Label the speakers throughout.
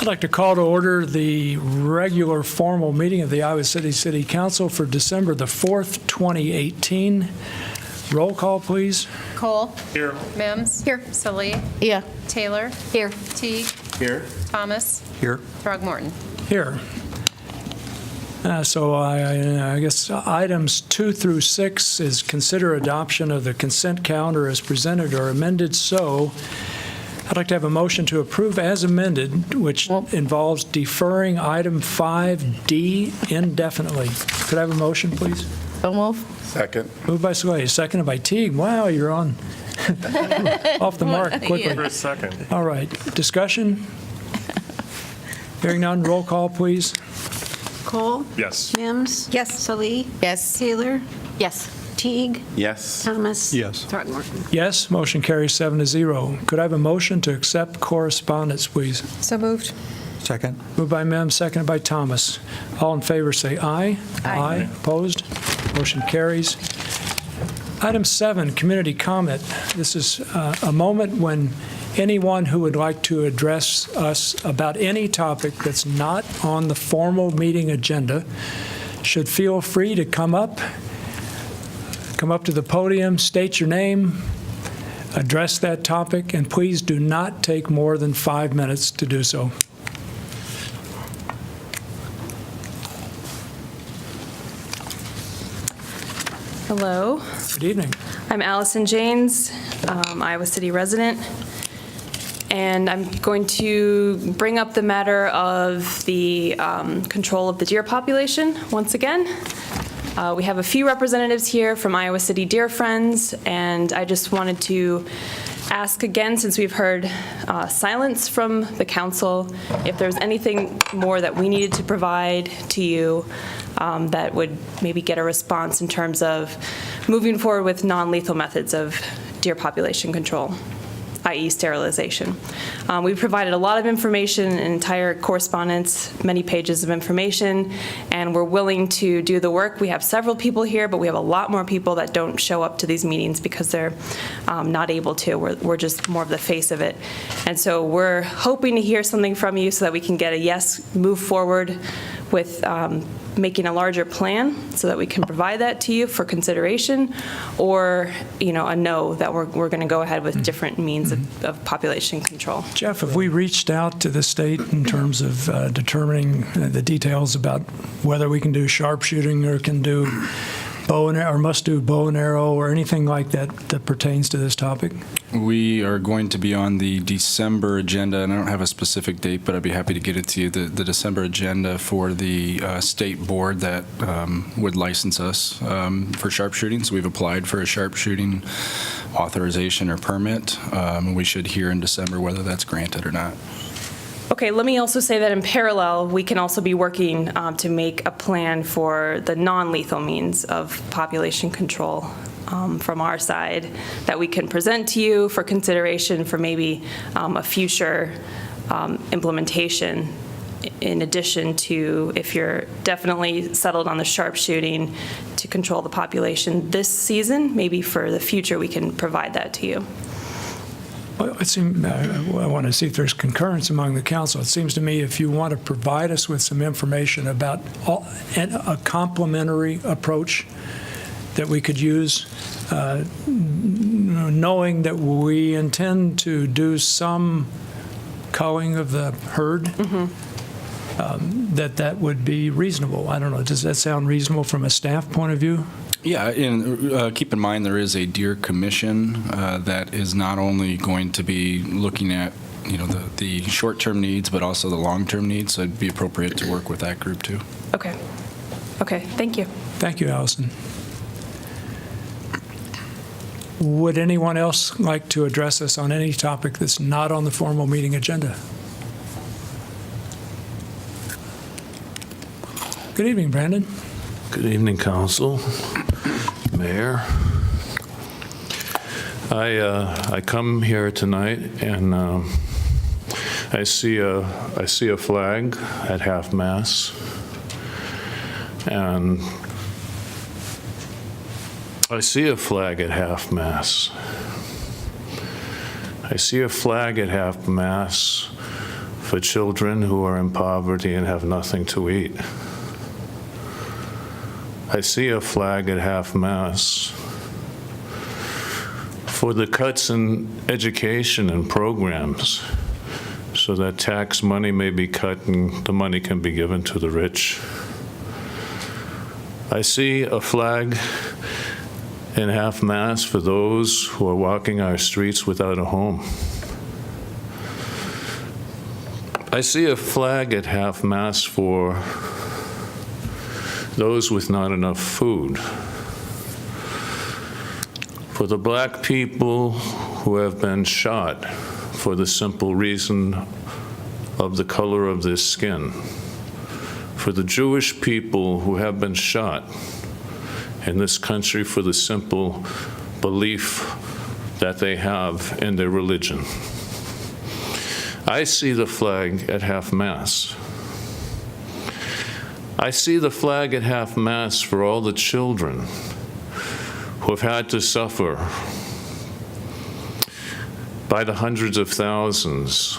Speaker 1: I'd like to call to order the regular formal meeting of the Iowa City City Council for December the 4th, 2018. Roll call, please.
Speaker 2: Cole.
Speaker 3: Here.
Speaker 2: Mims. Here. Salee.
Speaker 4: Yeah.
Speaker 2: Taylor.
Speaker 4: Here.
Speaker 2: Teague.
Speaker 3: Here.
Speaker 2: Thomas.
Speaker 3: Here.
Speaker 2: Throgmorton.
Speaker 1: Here. So I guess items 2 through 6 is consider adoption of the consent calendar as presented or amended. So I'd like to have a motion to approve as amended, which involves deferring item 5D indefinitely. Could I have a motion, please?
Speaker 4: So move.
Speaker 3: Second.
Speaker 1: Moved by Slay, seconded by Teague. Wow, you're on off the mark quickly.
Speaker 3: For a second.
Speaker 1: All right, discussion? Hearing none, roll call, please.
Speaker 5: Cole.
Speaker 3: Yes.
Speaker 5: Mims.
Speaker 4: Yes.
Speaker 5: Salee.
Speaker 4: Yes.
Speaker 5: Taylor.
Speaker 4: Yes.
Speaker 5: Teague.
Speaker 3: Yes.
Speaker 5: Thomas.
Speaker 3: Yes.
Speaker 5: Throckmorton.
Speaker 1: Yes, motion carries 7-0. Could I have a motion to accept correspondence, please?
Speaker 2: So moved.
Speaker 3: Second.
Speaker 1: Moved by Mims, seconded by Thomas. All in favor say aye. Aye. Opposed? Motion carries. Item 7, community comment. This is a moment when anyone who would like to address us about any topic that's not on the formal meeting agenda should feel free to come up to the podium, state your name, address that topic, and please do not take more than 5 minutes to do so.
Speaker 6: Hello,
Speaker 1: Good evening.
Speaker 6: I'm Allison Janes, Iowa City resident, and I'm going to bring up the matter of the control of the deer population once again. We have a few representatives here from Iowa City Deer Friends, and I just wanted to ask again, since we've heard silence from the council, if there's anything more that we needed to provide to you that would maybe get a response in terms of moving forward with non-lethal methods of deer population control, i.e. sterilization. We provided a lot of information, an entire correspondence, many pages of information, and we're willing to do the work. We have several people here, but we have a lot more people that don't show up to these meetings because they're not able to. We're just more of the face of it. And so we're hoping to hear something from you so that we can get a yes, move forward with making a larger plan so that we can provide that to you for consideration, or a no, that we're going to go ahead with different means of population control.
Speaker 1: Jeff, have we reached out to the state in terms of determining the details about whether we can do sharpshooting or can do bow and arrow, or must do bow and arrow or anything like that that pertains to this topic?
Speaker 7: We are going to be on the December agenda, and I don't have a specific date, but I'd be happy to get it to you, the December agenda for the state board that would license us for sharpshooting. So we've applied for a sharpshooting authorization or permit. We should hear in December whether that's granted or not.
Speaker 6: Okay, let me also say that in parallel, we can also be working to make a plan for the non-lethal means of population control from our side that we can present to you for consideration for maybe a future implementation, in addition to, if you're definitely settled on the sharpshooting to control the population this season, maybe for the future we can provide that to you.
Speaker 1: Well, I want to see if there's concurrence among the council. It seems to me if you want to provide us with some information about a complementary approach that we could use, knowing that we intend to do some culling of the herd, that would be reasonable. I don't know. Does that sound reasonable from a staff point of view?
Speaker 7: Yeah, and keep in mind there is a deer commission that is not only going to be looking at the short-term needs, but also the long-term needs. So it'd be appropriate to work with that group too.
Speaker 6: Okay. Okay. Thank you.
Speaker 1: Thank you, Allison. Would anyone else like to address us on any topic that's not on the formal meeting agenda? Good evening, Brandon.
Speaker 8: Good evening, Council, Mayor. I come here tonight and I see a flag at half-mast, and I see a flag at half-mast. I see a flag at half-mast for children who are in poverty and have nothing to eat. I see a flag at half-mast for the cuts in education and programs so that tax money may be cut and the money can be given to the rich. I see a flag in half-mast for those who are walking our streets without a home. I see a flag at half-mast for those with not enough food. For the black people who have been shot for the simple reason of the color of their skin. For the Jewish people who have been shot in this country for the simple belief that they have in their religion. I see the flag at half-mast. I see the flag at half-mast for all the children who have had to suffer by the hundreds of thousands,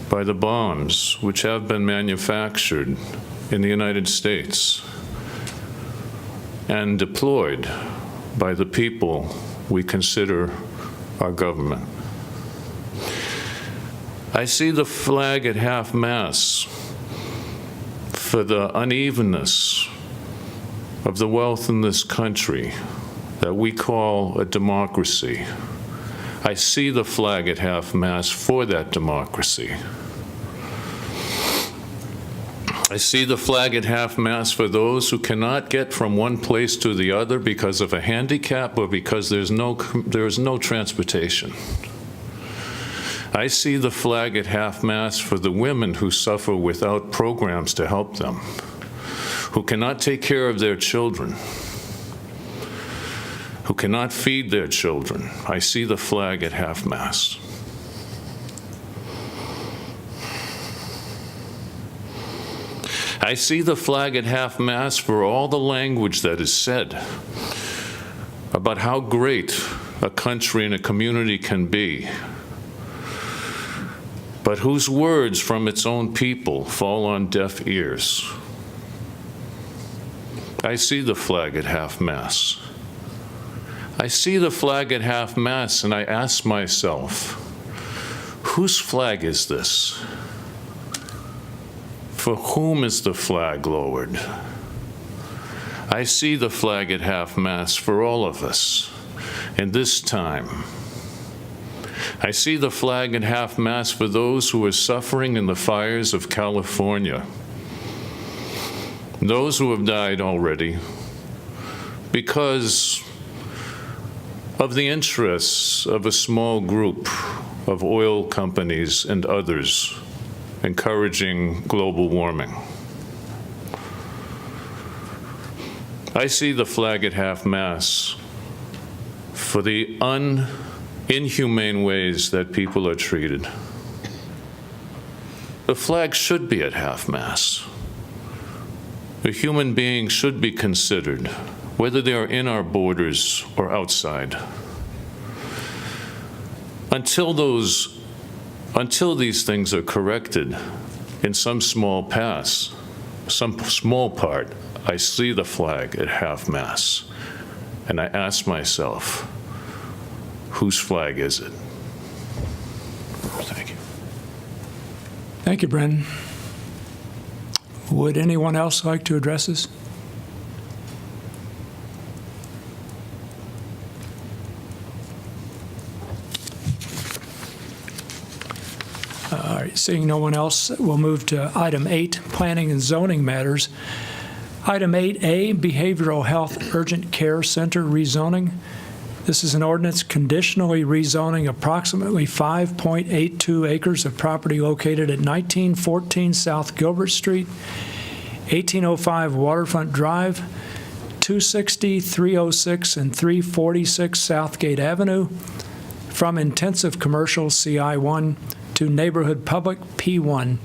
Speaker 8: by the bombs which have been manufactured in the United States and deployed by the people we consider our government. I see the flag at half-mast for the unevenness of the wealth in this country that we call a democracy. I see the flag at half-mast for that democracy. I see the flag at half-mast for those who cannot get from one place to the other because of a handicap or because there is no transportation. I see the flag at half-mast for the women who suffer without programs to help them, who cannot take care of their children, who cannot feed their children. I see the flag at half-mast. I see the flag at half-mast for all the language that is said about how great a country and a community can be, but whose words from its own people fall on deaf ears. I see the flag at half-mast. I see the flag at half-mast and I ask myself, whose flag is this? For whom is the flag lowered? I see the flag at half-mast for all of us in this time. I see the flag at half-mast for those who are suffering in the fires of California, those who have died already because of the interests of a small group of oil companies and others encouraging global warming. I see the flag at half-mast for the inhumane ways that people are treated. The flag should be at half-mast. A human being should be considered, whether they are in our borders or outside. Until these things are corrected in some small part, I see the flag at half-mast, and I ask myself, whose flag is it? Thank you.
Speaker 1: Thank you, Brendan. Would anyone else like to address us? All right, seeing no one else, we'll move to item 8, planning and zoning matters. Item 8A, Behavioral Health Urgent Care Center rezoning. This is an ordinance conditionally rezoning approximately 5.82 acres of property located at 1914 South Gilbert Street, 1805 Waterfront Drive, 260, 306, and 346 Southgate Avenue from intensive commercial CI1 to neighborhood public P1.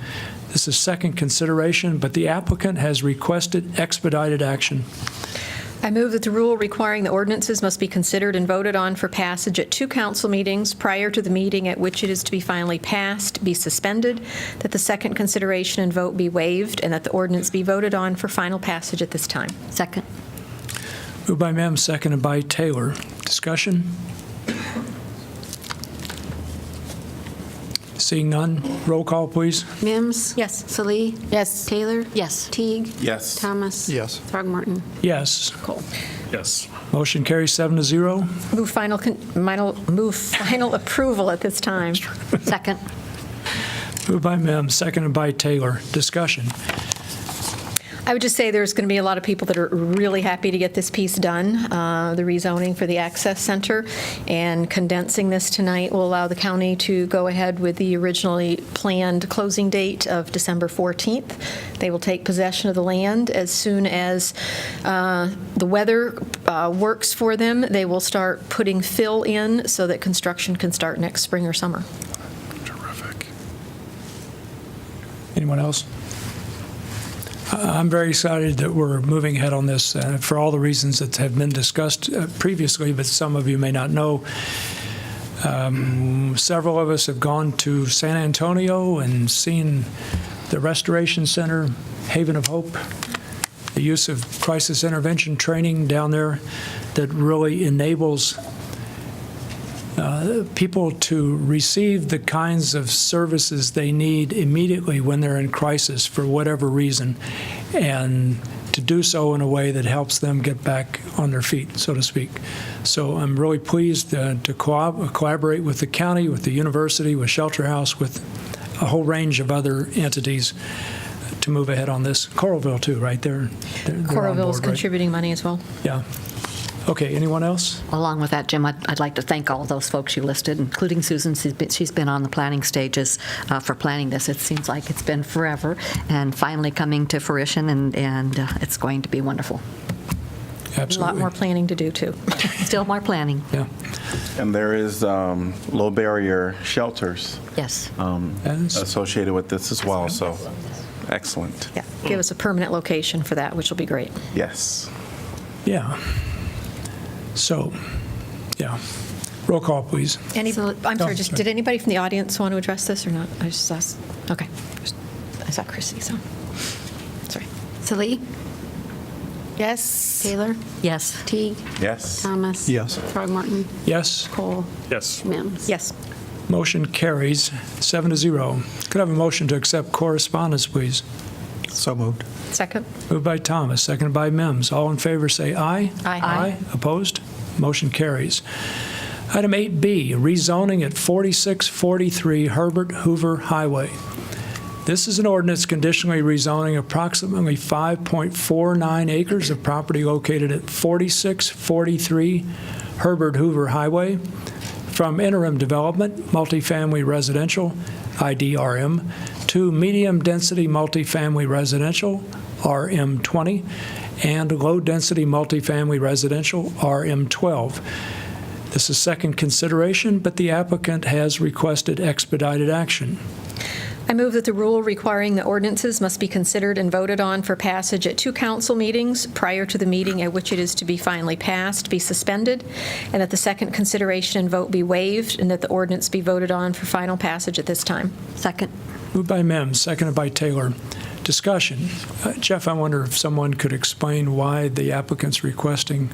Speaker 1: This is second consideration, but the applicant has requested expedited action.
Speaker 2: I move that the rule requiring the ordinances must be considered and voted on for passage at 2 council meetings prior to the meeting at which it is to be finally passed be suspended, that the second consideration and vote be waived, and that the ordinance be voted on for final passage at this time.
Speaker 3: Second.
Speaker 1: Moved by Mims, seconded by Taylor. Discussion? Seeing none, roll call, please.
Speaker 3: Mims?
Speaker 2: Yes.
Speaker 3: Salee?
Speaker 4: Yes.
Speaker 3: Taylor?
Speaker 4: Yes.
Speaker 3: Teague?
Speaker 5: Yes.
Speaker 3: Thomas?
Speaker 5: Yes.
Speaker 3: Throgmorton?
Speaker 1: Yes.
Speaker 2: Cole.
Speaker 5: Yes.
Speaker 1: Motion carries 7-0.
Speaker 2: Move final approval at this time.
Speaker 3: Second.
Speaker 1: Moved by Mims, seconded by Taylor. Discussion?
Speaker 2: I would just say there's going to be a lot of people that are really happy to get this piece done, the rezoning for the Access Center, and condensing this tonight will allow the county to go ahead with the originally planned closing date of December 14th. They will take possession of the land as soon as the weather works for them. They will start putting fill in so that construction can start next spring or summer.
Speaker 5: Terrific.
Speaker 1: Anyone else? I'm very excited that we're moving ahead on this for all the reasons that have been discussed previously, but some of you may not know. Several of us have gone to San Antonio and seen the Restoration Center, Haven of Hope, the use of crisis intervention training down there that really enables people to receive the kinds of services they need immediately when they're in crisis for whatever reason, and to do so in a way that helps them get back on their feet, so to speak. So I'm really pleased to collaborate with the county, with the university, with Shelter House, with a whole range of other entities to move ahead on this. Coralville too, right? They're on
Speaker 2: Coralville is
Speaker 1: board, right?
Speaker 2: contributing money as well.
Speaker 1: Yeah. Okay, anyone else?
Speaker 3: Along with that, Jim, I'd like to thank all those folks you listed, including Susan. She's been on the planning stages for planning this. It seems like it's been forever, and finally coming to fruition, and it's going to be wonderful.
Speaker 2: A
Speaker 1: Absolutely.
Speaker 2: lot more planning to do, too.
Speaker 3: Still more planning.
Speaker 1: Yeah.
Speaker 5: And there is low barrier shelters
Speaker 3: Yes.
Speaker 5: associated with this as well, so excellent.
Speaker 2: Yeah, give us a permanent location for that, which will be great.
Speaker 5: Yes.
Speaker 1: Yeah. So, yeah. Roll call, please.
Speaker 2: I'm sorry,
Speaker 1: Oh,
Speaker 2: just,
Speaker 1: sorry.
Speaker 2: did anybody from the audience want to address this or not? I just asked, okay. I saw Chrissy, so, sorry.
Speaker 3: Salee?
Speaker 4: Yes.
Speaker 3: Taylor? Yes. Teague?
Speaker 5: Yes.
Speaker 3: Thomas?
Speaker 5: Yes.
Speaker 3: Throgmorton?
Speaker 1: Yes.
Speaker 3: Cole?
Speaker 5: Yes.
Speaker 3: Mims?
Speaker 2: Yes.
Speaker 1: Motion carries 7-0. Could I have a motion to accept correspondence, please?
Speaker 5: So moved.
Speaker 2: Second?
Speaker 1: Moved by Thomas, seconded by Mims. All in favor, say aye.
Speaker 2: Aye.
Speaker 1: Aye. Opposed? Motion carries. Item 8B, rezoning at 4643 Herbert Hoover Highway. This is an ordinance conditionally rezoning approximately 5.49 acres of property located at 4643 Herbert Hoover Highway from interim development, multifamily residential, IDRM, to medium-density multifamily residential, RM20, and low-density multifamily residential, RM12. This is second consideration, but the applicant has requested expedited action.
Speaker 2: I move that the rule requiring the ordinances must be considered and voted on for passage at 2 council meetings prior to the meeting at which it is to be finally passed be suspended, and that the second consideration and vote be waived, and that the ordinance be voted on for final passage at this time.
Speaker 3: Second.
Speaker 1: Moved by Mims, seconded by Taylor. Discussion. Jeff, I wonder if someone could explain why the applicant's requesting.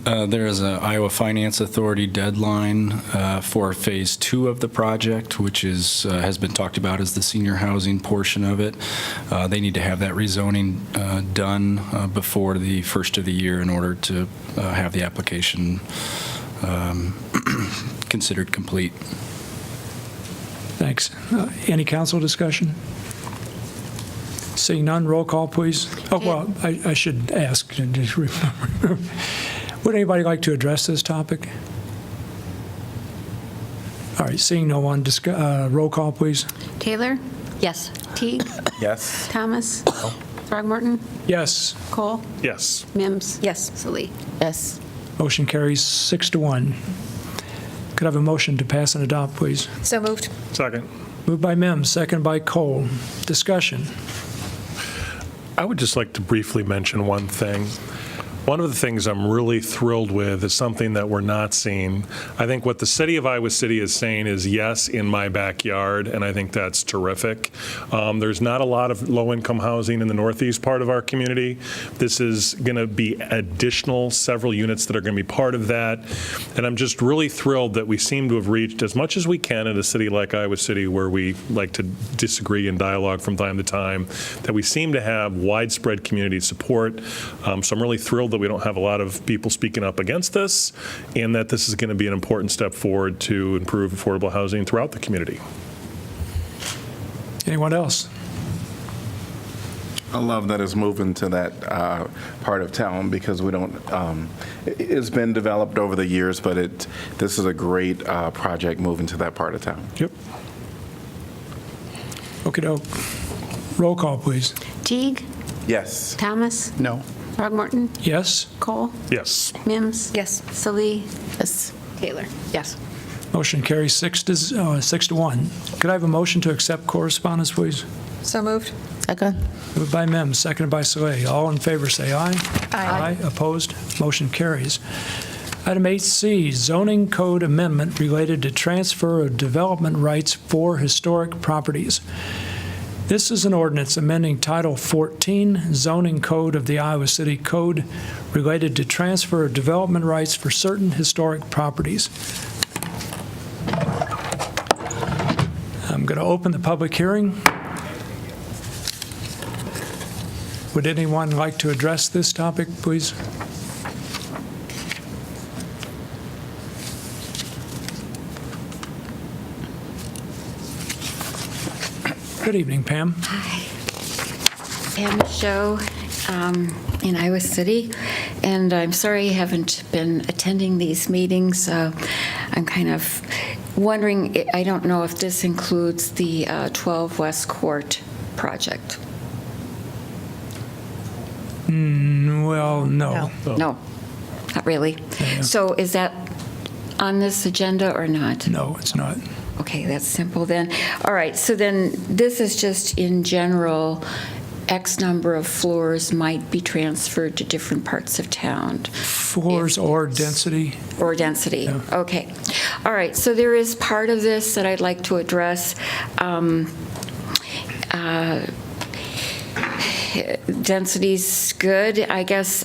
Speaker 7: There is an Iowa Finance Authority deadline for Phase 2 of the project, which has been talked about as the senior housing portion of it. They need to have that rezoning done before the first of the year in order to have the application considered complete.
Speaker 1: Thanks. Any council discussion? Seeing none, roll call, please. Oh, well, I should ask. Just remember. Would anybody like to address this topic? All right, seeing no one, roll call, please.
Speaker 3: Taylor? Yes. Teague?
Speaker 5: Yes.
Speaker 3: Thomas? Throgmorton?
Speaker 1: Yes.
Speaker 3: Cole?
Speaker 5: Yes.
Speaker 3: Mims?
Speaker 2: Yes.
Speaker 3: Salee?
Speaker 4: Yes.
Speaker 1: Motion carries 6-1. Could I have a motion to pass and adopt, please?
Speaker 2: So moved.
Speaker 5: Second.
Speaker 1: Moved by Mims, second by Cole. Discussion.
Speaker 9: I would just like to briefly mention one thing. One of the things I'm really thrilled with is something that we're not seeing. I think what the city of Iowa City is saying is yes in my backyard, and I think that's terrific. There's not a lot of low-income housing in the northeast part of our community. This is going to be additional several units that are going to be part of that. And I'm just really thrilled that we seem to have reached as much as we can in a city like Iowa City, where we like to disagree and dialogue from time to time, that we seem to have widespread community support. So I'm really thrilled that we don't have a lot of people speaking up against this, and that this is going to be an important step forward to improve affordable housing throughout the community.
Speaker 1: Anyone else?
Speaker 5: I love that it's moving to that part of town, because we don't, it's been developed over the years, but this is a great project moving to that part of town.
Speaker 1: Yep. Okey-doke. Roll call, please.
Speaker 4: Teague,
Speaker 5: Yes.
Speaker 4: Thomas,
Speaker 5: No.
Speaker 4: Throgmorton,
Speaker 1: Yes?
Speaker 4: Cole,
Speaker 9: Yes.
Speaker 4: Mims.
Speaker 2: Yes.
Speaker 4: Salee. Yes. Taylor.
Speaker 3: Yes.
Speaker 1: Motion carries 6-1. Could I have a motion to accept correspondence, please?
Speaker 2: So moved.
Speaker 4: Second.
Speaker 1: Moved by Mims, seconded by Saleh. All in favor, say aye.
Speaker 2: Aye.
Speaker 1: Opposed? Motion carries. Item 8C, zoning code amendment related to transfer of development rights for historic properties. This is an ordinance amending Title 14 zoning code of the Iowa City Code related to transfer of development rights for certain historic properties. I'm going to open the public hearing. Would anyone like to address this topic, please? Good evening, Pam.
Speaker 10: Pam Show in Iowa City, and I'm sorry I haven't been attending these meetings. I'm kind of wondering, I don't know if this includes the 12 West Court project.
Speaker 1: Well, no.
Speaker 10: No, not really. So is that on this agenda or not?
Speaker 1: No, it's not.
Speaker 10: Okay, that's simple then. All right, so then this is just in general, X number of floors might be transferred to different parts of town.
Speaker 1: Floors or density?
Speaker 10: Or density,
Speaker 1: Yeah.
Speaker 10: okay. All right, so there is part of this that I'd like to address. Density's good, I guess.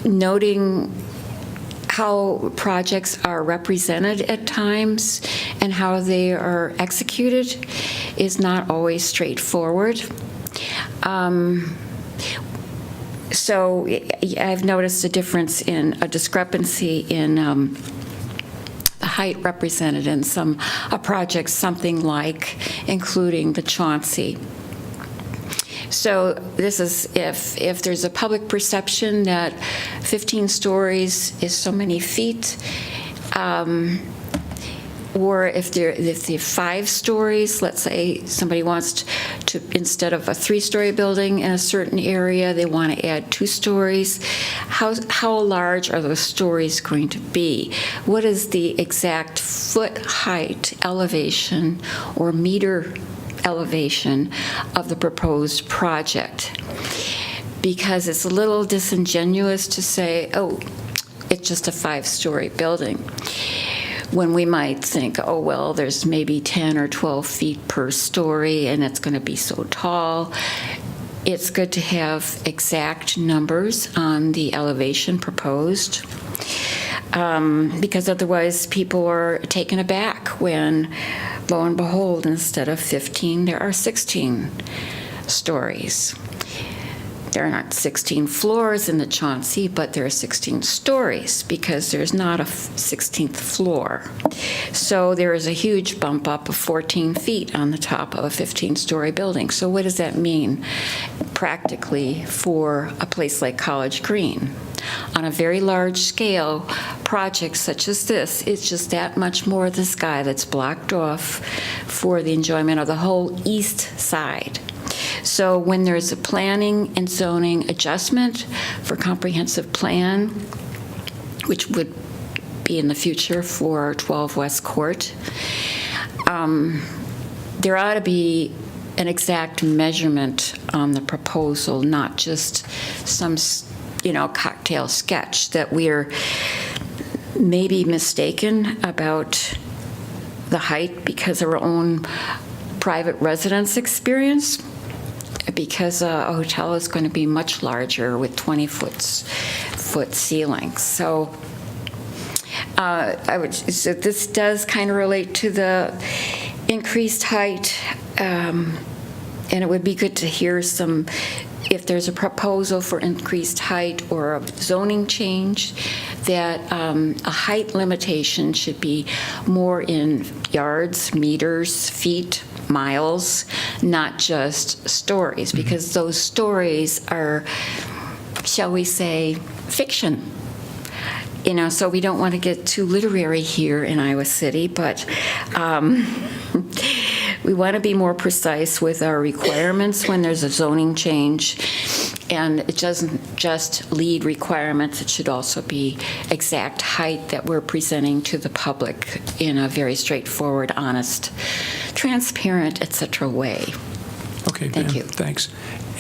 Speaker 10: Noting how projects are represented at times and how they are executed is not always straightforward. So I've noticed a discrepancy in the height represented in some projects, something like including the Chauncey. So this is if there's a public perception that 15 stories is so many feet, or if they're 5 stories, let's say somebody wants to, instead of a 3-story building in a certain area, they want to add 2 stories. How large are those stories going to be? What is the exact foot height elevation or meter elevation of the proposed project? Because it's a little disingenuous to say, oh, it's just a 5-story building, when we might think, oh, well, there's maybe 10 or 12 feet per story and it's going to be so tall. It's good to have exact numbers on the elevation proposed, because otherwise people are taken aback when, lo and behold, instead of 15, there are 16 stories. There are not 16 floors in the Chauncey, but there are 16 stories because there's not a 16th floor. So there is a huge bump up of 14 feet on the top of a 15-story building. So what does that mean practically for a place like College Green? On a very large scale, projects such as this, it's just that much more of the sky that's blocked off for the enjoyment of the whole east side. So when there's a planning and zoning adjustment for comprehensive plan, which would be in the future for 12 West Court, there ought to be an exact measurement on the proposal, not just some cocktail sketch, that we're maybe mistaken about the height because of our own private residence experience, because a hotel is going to be much larger with 20-foot ceilings. So so this does kind of relate to the increased height, and it would be good to hear if there's a proposal for increased height or a zoning change, that a height limitation should be more in yards, meters, feet, miles, not just stories, because those stories are, shall we say, fiction. So we don't want to get too literary here in Iowa City, but we want to be more precise with our requirements when there's a zoning change. And it doesn't just lead requirements, it should also be exact height that we're presenting to the public in a very straightforward, honest, transparent, et cetera way.
Speaker 1: Okay,
Speaker 10: Thank
Speaker 1: Pam,
Speaker 10: you.
Speaker 1: thanks.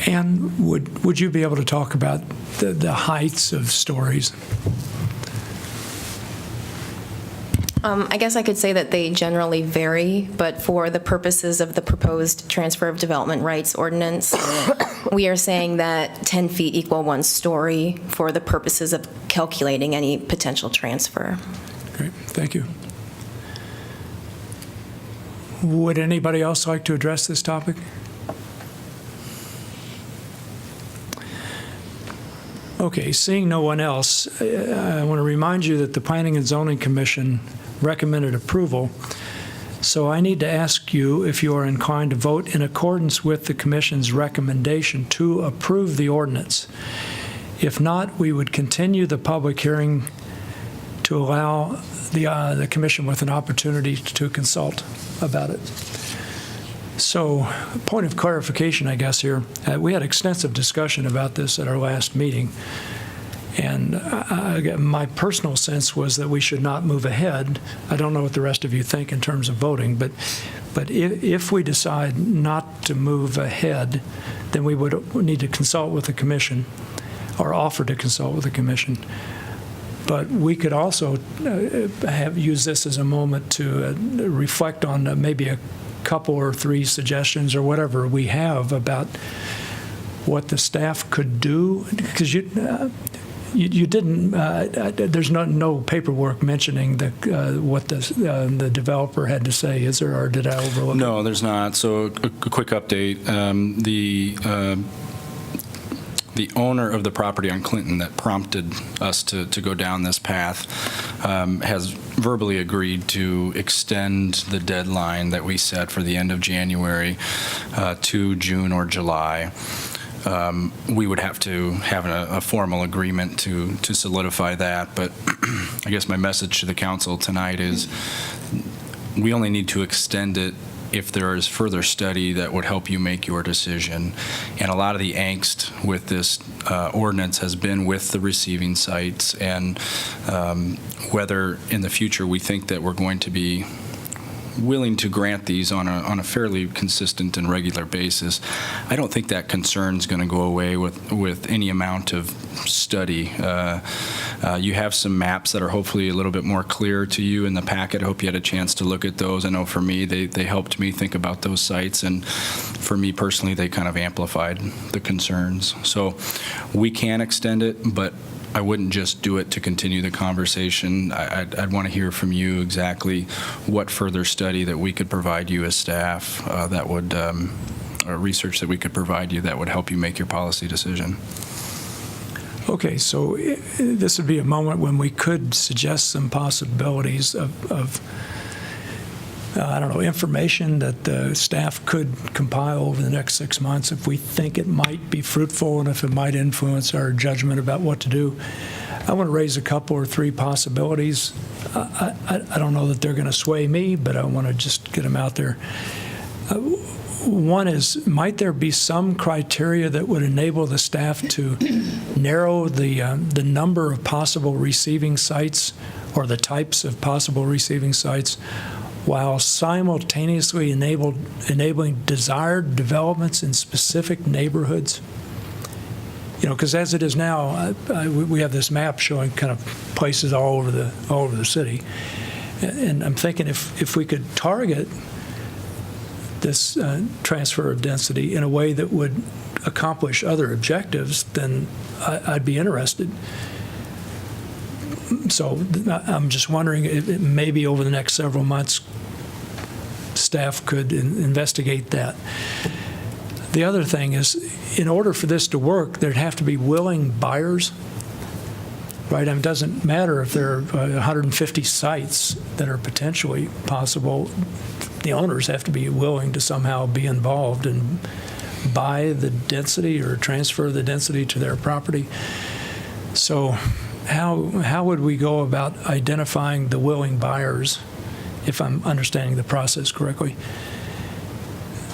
Speaker 1: Ann, would you be able to talk about the heights of stories?
Speaker 11: I guess I could say that they generally vary, but for the purposes of the proposed transfer of development rights ordinance, we are saying that 10 feet equal 1 story for the purposes of calculating any potential transfer.
Speaker 1: Great, thank you. Would anybody else like to address this topic? Okay, seeing no one else, I want to remind you that the Planning and Zoning Commission recommended approval. So I need to ask you if you are inclined to vote in accordance with the Commission's recommendation to approve the ordinance. If not, we would continue the public hearing to allow the Commission with an opportunity to consult about it. So, point of clarification, I guess, here. We had extensive discussion about this at our last meeting. And my personal sense was that we should not move ahead. I don't know what the rest of you think in terms of voting, but if we decide not to move ahead, then we would need to consult with the Commission or offer to consult with the Commission. But we could also use this as a moment to reflect on maybe a couple or 3 suggestions or whatever we have about what the staff could do, because you didn't. There's no paperwork mentioning what the developer had to say, is there, or did I overlook it?
Speaker 7: No, there's not. So a quick update. The owner of the property on Clinton that prompted us to go down this path has verbally agreed to extend the deadline that we set for the end of January to June or July. We would have to have a formal agreement to solidify that, but I guess my message to the council tonight is we only need to extend it if there is further study that would help you make your decision. And a lot of the angst with this ordinance has been with the receiving sites, and whether in the future we think that we're going to be willing to grant these on a fairly consistent and regular basis. I don't think that concern is going to go away with any amount of study. You have some maps that are hopefully a little bit more clear to you in the packet. I hope you had a chance to look at those. I know for me, they helped me think about those sites, and for me personally, they kind of amplified the concerns. So we can extend it, but I wouldn't just do it to continue the conversation. I'd want to hear from you exactly what further study that we could provide you as staff that would, or research that we could provide you that would help you make your policy decision.
Speaker 1: Okay, so this would be a moment when we could suggest some possibilities of I don't know, information that the staff could compile over the next 6 months if we think it might be fruitful and if it might influence our judgment about what to do. I want to raise a couple or 3 possibilities. I don't know that they're going to sway me, but I want to just get them out there. One is, might there be some criteria that would enable the staff to narrow the number of possible receiving sites or the types of possible receiving sites, while simultaneously enabling desired developments in specific neighborhoods? because as it is now, we have this map showing kind of places all over the city. And I'm thinking if we could target this transfer of density in a way that would accomplish other objectives, then I'd be interested. So I'm just wondering if maybe over the next several months, staff could investigate that. The other thing is, in order for this to work, there'd have to be willing buyers, right? I mean, it doesn't matter if there are 150 sites that are potentially possible. The owners have to be willing to somehow be involved and buy the density or transfer the density to their property. So how would we go about identifying the willing buyers, if I'm understanding the process correctly?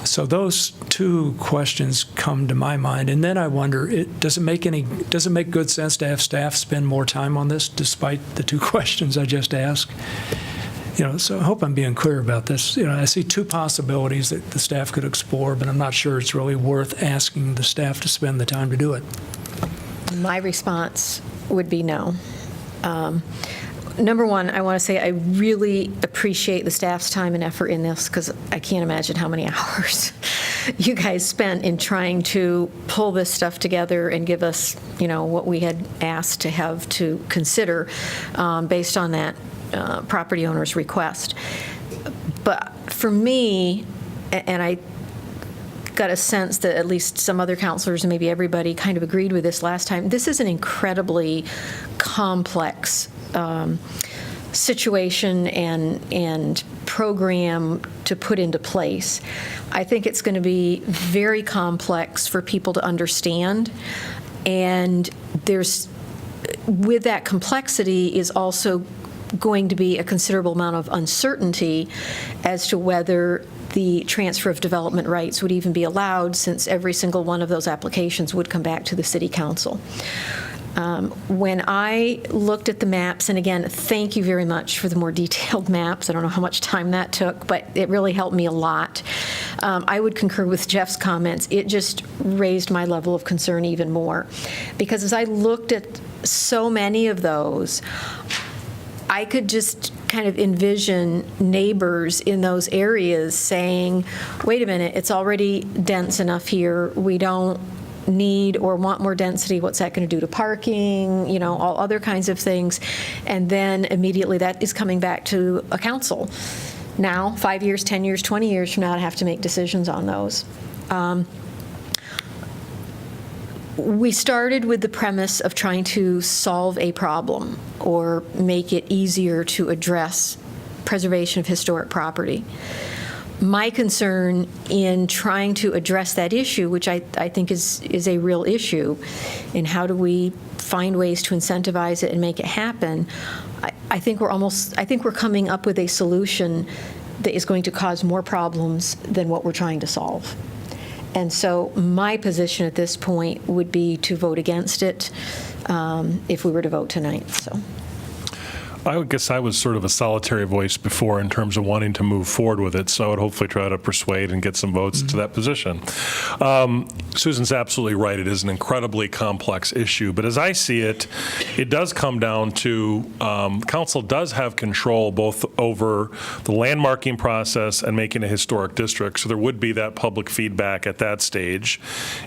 Speaker 1: So those two questions come to my mind, and then I wonder, does it make good sense to have staff spend more time on this, despite the two questions I just asked? So I hope I'm being clear about this. I see two possibilities that the staff could explore, but I'm not sure it's really worth asking the staff to spend the time to do it.
Speaker 2: My response would be no. Number one, I want to say I really appreciate the staff's time and effort in this, because I can't imagine how many hours you guys spent in trying to pull this stuff together and give us, what we had asked to have to consider based on that property owner's request. But for me, and I got a sense that at least some other counselors and maybe everybody kind of agreed with this last time, this is an incredibly complex situation and program to put into place. I think it's going to be very complex for people to understand, and with that complexity is also going to be a considerable amount of uncertainty as to whether the transfer of development rights would even be allowed, since every single one of those applications would come back to the City Council. When I looked at the maps, and again, thank you very much for the more detailed maps. I don't know how much time that took, but it really helped me a lot. I would concur with Jeff's comments. It just raised my level of concern even more, because as I looked at so many of those, I could just kind of envision neighbors in those areas saying, wait a minute, it's already dense enough here. We don't need or want more density. What's that going to do to parking? All other kinds of things. And then immediately that is coming back to a council. Now, 5 years, 10 years, 20 years from now, to have to make decisions on those. We started with the premise of trying to solve a problem or make it easier to address preservation of historic property. My concern in trying to address that issue, which I think is a real issue, and how do we find ways to incentivize it and make it happen, I think we're coming up with a solution that is going to cause more problems than what we're trying to solve. And so my position at this point would be to vote against it if we were to vote tonight. So.
Speaker 9: I guess I was sort of a solitary voice before in terms of wanting to move forward with it, so I would hopefully try to persuade and get some votes to that position. Susan's absolutely right. It is an incredibly complex issue, but as I see it, it does come down to council does have control both over the landmarking process and making a historic district, so there would be that public feedback at that stage.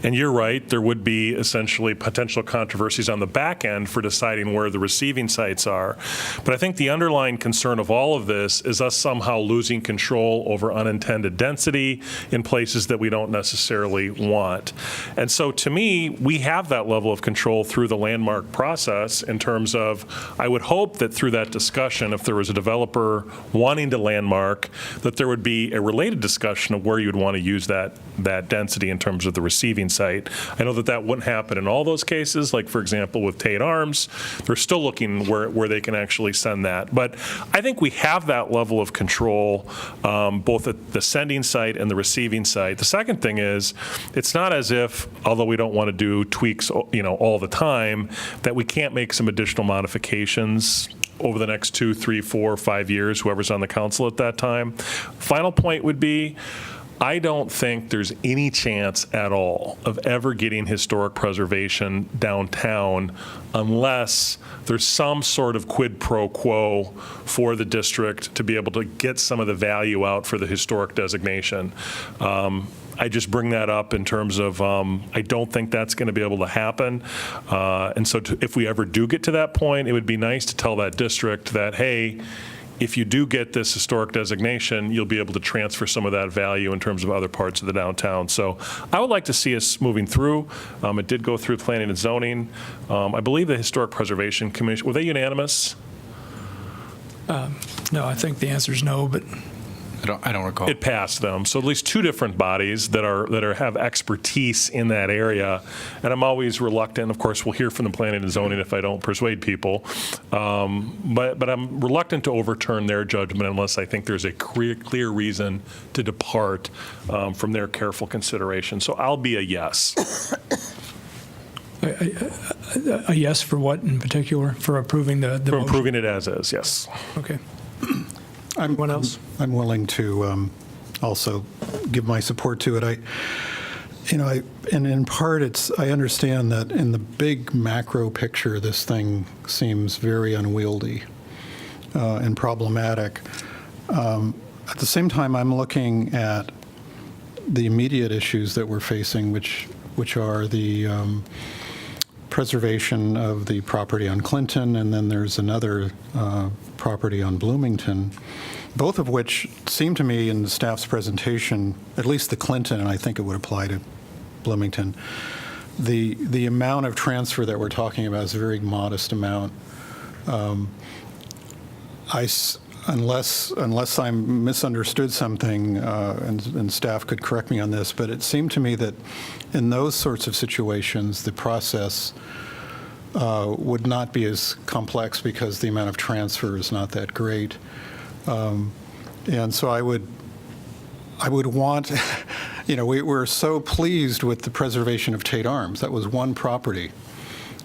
Speaker 9: And you're right, there would be essentially potential controversies on the back end for deciding where the receiving sites are. But I think the underlying concern of all of this is us somehow losing control over unintended density in places that we don't necessarily want. And so to me, we have that level of control through the landmark process in terms of, I would hope that through that discussion, if there was a developer wanting to landmark, that there would be a related discussion of where you'd want to use that density in terms of the receiving site. I know that wouldn't happen in all those cases, like for example with Tate Arms, they're still looking where they can actually send that. But I think we have that level of control both at the sending site and the receiving site. The second thing is, it's not as if, although we don't want to do tweaks all the time, that we can't make some additional modifications over the next 2, 3, 4, 5 years, whoever's on the council at that time. Final point would be, I don't think there's any chance at all of ever getting historic preservation downtown unless there's some sort of quid pro quo for the district to be able to get some of the value out for the historic designation. I just bring that up in terms of I don't think that's going to be able to happen. And so if we ever do get to that point, it would be nice to tell that district that, hey, if you do get this historic designation, you'll be able to transfer some of that value in terms of other parts of the downtown. So I would like to see us moving through. It did go through planning and zoning. I believe the Historic Preservation Commission, were they unanimous?
Speaker 1: No, I think the answer is no, but
Speaker 7: I don't recall.
Speaker 9: It passed them. So at least two different bodies that have expertise in that area. And I'm always reluctant. Of course, we'll hear from the planning and zoning if I don't persuade people. But I'm reluctant to overturn their judgment unless I think there's a clear reason to depart from their careful consideration. So I'll be a yes.
Speaker 1: a yes for what in particular? For approving the
Speaker 9: For
Speaker 1: motion?
Speaker 9: approving it as is, yes.
Speaker 1: Okay. Anyone else?
Speaker 12: I'm willing to also give my support to it. And in part, I understand that in the big macro picture, this thing seems very unwieldy and problematic. At the same time, I'm looking at the immediate issues that we're facing, which are the preservation of the property on Clinton, and then there's another property on Bloomington, both of which seem to me in the staff's presentation, at least the Clinton, and I think it would apply to Bloomington, the amount of transfer that we're talking about is a very modest amount. Unless I misunderstood something, and staff could correct me on this, but it seemed to me that in those sorts of situations, the process would not be as complex because the amount of transfer is not that great. And so I would want, we're so pleased with the preservation of Tate Arms. That was one property.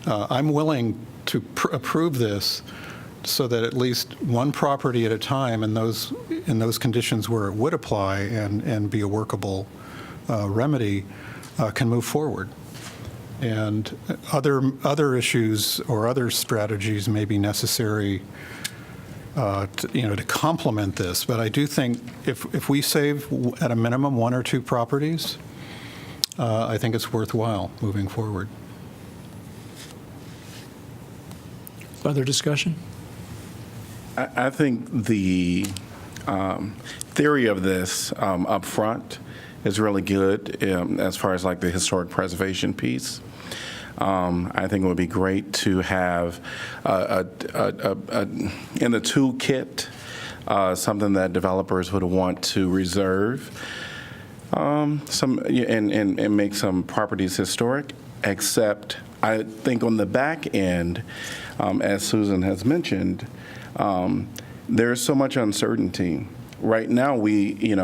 Speaker 12: I'm willing to approve this so that at least one property at a time in those conditions where it would apply and be a workable remedy can move forward. And other issues or other strategies may be necessary to complement this. But I do think if we save at a minimum one or two properties, I think it's worthwhile moving forward.
Speaker 1: Other discussion?
Speaker 5: I think the theory of this up front is really good as far as like the historic preservation piece. I think it would be great to have in the toolkit something that developers would want to reserve and make some properties historic, except I think on the back end, as Susan has mentioned, there's so much uncertainty. Right now, in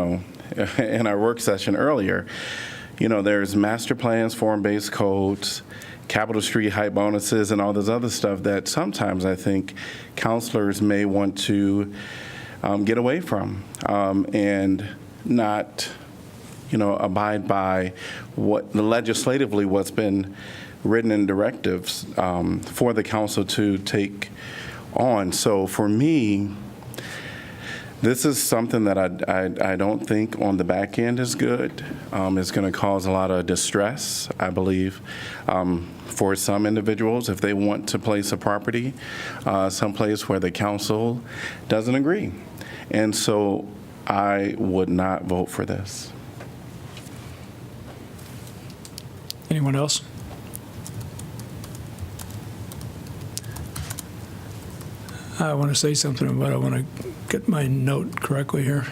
Speaker 5: our work session earlier, there's master plans, form-based codes, Capitol Street height bonuses, and all this other stuff that sometimes I think counselors may want to get away from and not, abide by legislatively what's been written in directives for the council to take on. So for me, this is something that I don't think on the back end is good. It's going to cause a lot of distress, I believe, for some individuals if they want to place a property someplace where the council doesn't agree. And so I would not vote for this.
Speaker 1: Anyone else? I want to say something, but I want to get my note correctly here.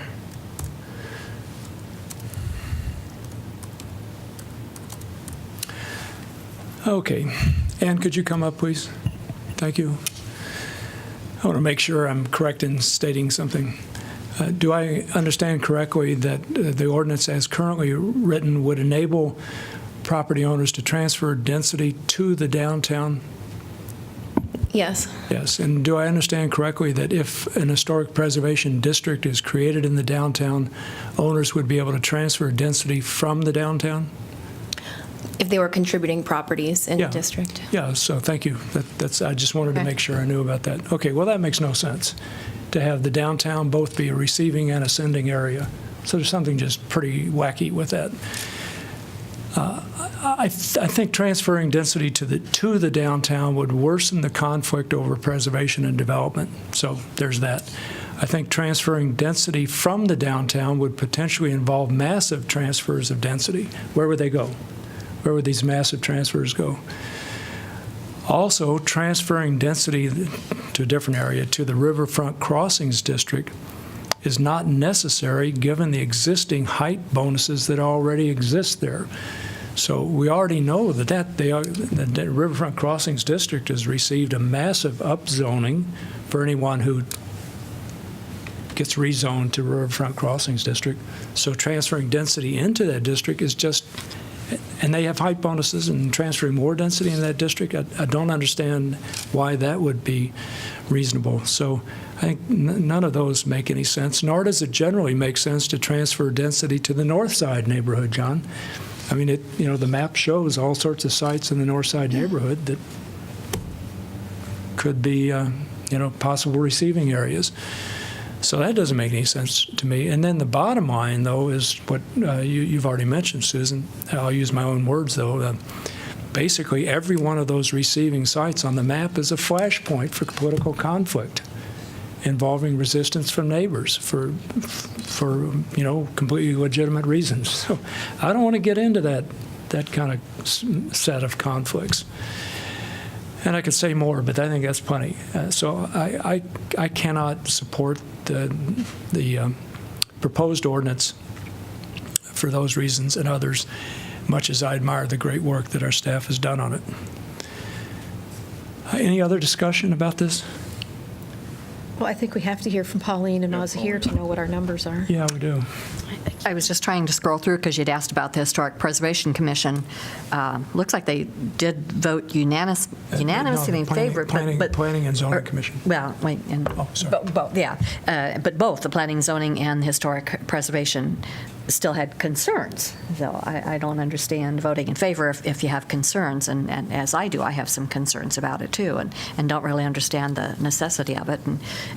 Speaker 1: Okay. Ann, could you come up, please? Thank you. I want to make sure I'm correct in stating something. Do I understand correctly that the ordinance as currently written would enable property owners to transfer density to the downtown?
Speaker 11: Yes.
Speaker 1: Yes, and do I understand correctly that if an historic preservation district is created in the downtown, owners would be able to transfer density from the downtown?
Speaker 11: If they were contributing properties in the
Speaker 1: Yeah.
Speaker 11: district.
Speaker 1: Yeah, so thank you. That's, I just wanted to
Speaker 11: Okay.
Speaker 1: make sure I knew about that. Okay, well, that makes no sense, to have the downtown both be a receiving and a sending area. So there's something just pretty wacky with that. I think transferring density to the downtown would worsen the conflict over preservation and development. So there's that. I think transferring density from the downtown would potentially involve massive transfers of density. Where would they go? Where would these massive transfers go? Also, transferring density to a different area, to the Riverfront Crossings District, is not necessary given the existing height bonuses that already exist there. So we already know that the Riverfront Crossings District has received a massive upzoning for anyone who gets rezoned to Riverfront Crossings District. So transferring density into that district is just, and they have height bonuses, and transferring more density in that district, I don't understand why that would be reasonable. So I think none of those make any sense, nor does it generally make sense to transfer density to the north side neighborhood, John. I mean, the map shows all sorts of sites in the north side neighborhood that could be, possible receiving areas. So that doesn't make any sense to me. And then the bottom line, though, is what you've already mentioned, Susan. I'll use my own words, though. Basically, every one of those receiving sites on the map is a flashpoint for political conflict involving resistance from neighbors for completely legitimate reasons. So I don't want to get into that kind of set of conflicts. And I could say more, but I think that's plenty. So I cannot support the proposed ordinance for those reasons and others, much as I admire the great work that our staff has done on it. Any other discussion about this?
Speaker 2: Well, I think we have to hear from Pauline and Mazahir to know what our numbers are.
Speaker 1: Yeah, we do.
Speaker 3: I was just trying to scroll through because you'd asked about the Historic Preservation Commission. Looks like they did vote unanimously in favor.
Speaker 1: Planning and Zoning Commission.
Speaker 3: Well, wait, and
Speaker 1: sorry.
Speaker 3: both, yeah. But both the Planning, Zoning, and Historic Preservation still had concerns. So I don't understand voting in favor if you have concerns. And as I do, I have some concerns about it too, and don't really understand the necessity of it.